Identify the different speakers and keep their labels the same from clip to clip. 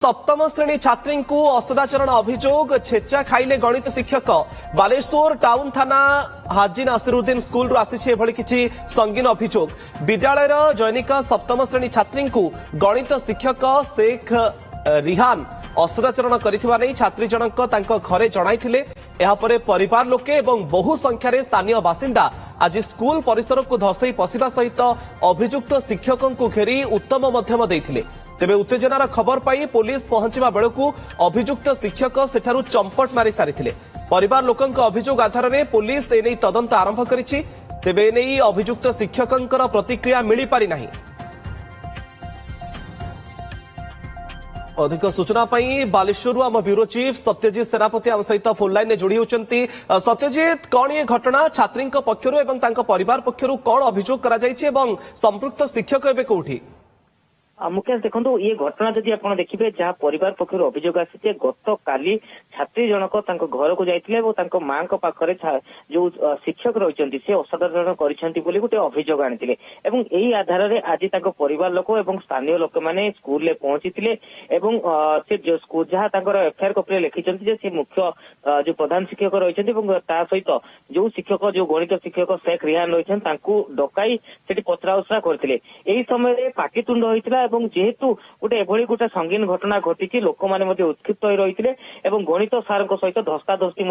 Speaker 1: सप्तम श्रेणी छात्री को असदाचरण अभियोग छेचा खाइले गणित शिक्षक बालेश्वर टाउन थाना हाजी नासिरुद्दीन स्कूल आसी किसी संगीन अभियोग विद्यालय जैनिक सप्तम श्रेणी छात्री को गणित शिक्षक शेख रिहान असदाचरण कर छात्री जनक घरे जणाइथिले यापर परिवार लोके एवं बहु संख्यार स्थानीय बासिंदा आज स्कूल परिसर को धसई पशिबा सहित अभियुक्त शिक्षकों को घेरी उत्तम मध्यम देइथिले। तेबे उत्तेजनार खबर पाई पुलिस पहुंचवा बेलू अभियुक्त शिक्षक सेठारु चंपट मारी सारिथिले। परिवार लोकंक अभियोग आधार में पुलिस एने तदंत आरंभ करिछि। तेबे एने अभियुक्त शिक्षकंकर प्रतिक्रिया मिली पारि नाही। अधिक सूचना पाई बालेश्वर आम ब्यूरो चीफ सत्यजित सेनापति आम सहित फोन लाइन जोड़ी होती। सत्यजित, कौन ये घटना छात्री पक्षर एवं परिवार पक्षर कौन अभियोग करा जायछि एवं संपृक्त शिक्षक एवं कौटी?
Speaker 2: मुकेश देखो ये घटना जदि आप देखिए जहाँ परिवार पक्षर अभियोग आसी गत काली छात्री जनक घर को जाते माँ पाखरे जो शिक्षक रही से असाधारण कर गोटे अभियोग आनी यही आधार में आज परिवार लोक और स्थानीय लोक मैंने स्कूल पहुंची से जहाँ एफआईआर कॉपी लिखिं से मुख्य जो प्रधान शिक्षक रही सहित जो शिक्षक जो गणित शिक्षक शेख रिहान रही डकाई से पचरा उचरा करते यही समय पाटितुंड होता जेहेतु गोटे संगीन घटना घटी लोक मैंने उत्क्षिप्त हो रही गणित सार सहित धस्ताधस्ती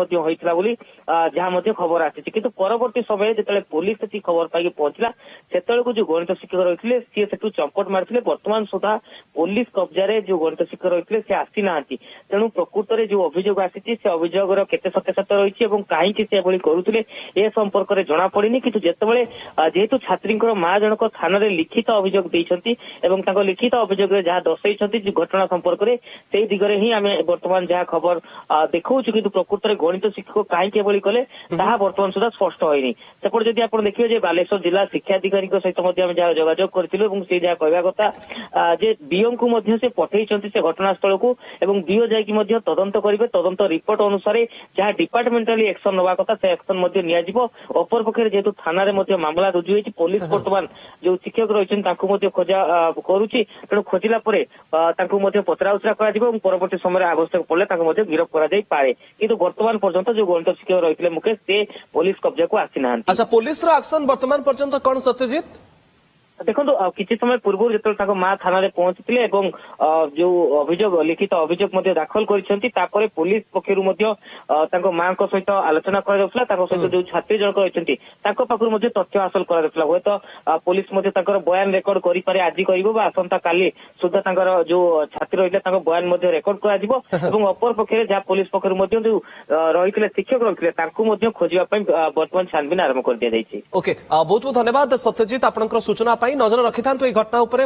Speaker 2: जहाँ खबर आसी कि परवर्ती समय जो पुलिस से खबर पाई पहुंचला से जो गणित शिक्षक रही सी से चंपट मारी। बर्तमान सुधा पुलिस कब्जा जो गणित शिक्षक रही से आसी ना तेणु प्रकृत में जो अभियोग आसी से अभियोग केते सत्यासत्य रही कहीं से करुले ए संपर्क में जना पड़नी कि जेहेतु छात्री माँ जनक थाना लिखित अभियोग देती लिखित अभियोग जहाँ दर्शाई घटना संपर्क में से दिगरे ही आम बर्तमान जहाँ खबर देखा कि प्रकृत में गणित शिक्षक कहीं कले बर्तमान सुधा स्पष्ट होनी। सेपटे जब आप देखिए बालेश्वर जिला शिक्षा अधिकारी सहित जहाँ जोगाजोग करूँ से जहाँ कहवा कथा बीओ को से पठे से घटनास्थल को बीओ जाकि तदंत करेंगे तदंत रिपोर्ट अनुसार जहाँ डिपार्टमेंटाली एक्शन नवा कथा से एक्शन अपर पक्षे जेहेतु थाना मामला रुजु होती पुलिस बर्तमान जो शिक्षक रही खोजा करुच्ची तेणु खोजिला पचरा उचरा परवर्ती समय आवश्यक पड़े गिरफ्त करे कि बर्तमान पर्यंत जो गणित शिक्षक रही मुकेश से पुलिस कब्जा को आसी ना।
Speaker 1: अच्छा, पुलिस एक्शन बर्तमान पर्यंत कौन सत्यजित?
Speaker 2: देखो किसी समय पूर्व जो माँ थाना पहुंची जो अभियोग लिखित अभियोग दाखल कर पुलिस पक्षर माँ सहित आलोचना सहित जो छात्री जनक रही पाखु तथ्य हासिल कर हे तो पुलिस बयान रेकर्ड करे आज कर आसंता काली सुधा जो छात्री रही बयान रेकर्ड कर अपर पक्षे जहाँ पुलिस पक्षर जो रही शिक्षक रही खोजापी बर्तमान छानबीन आरंभ कर दी जाए।
Speaker 1: ओके, बहुत बहुत धन्यवाद सत्यजित आपनकर सूचना पाई। नजर रखिथांतु ए घटना उपरे।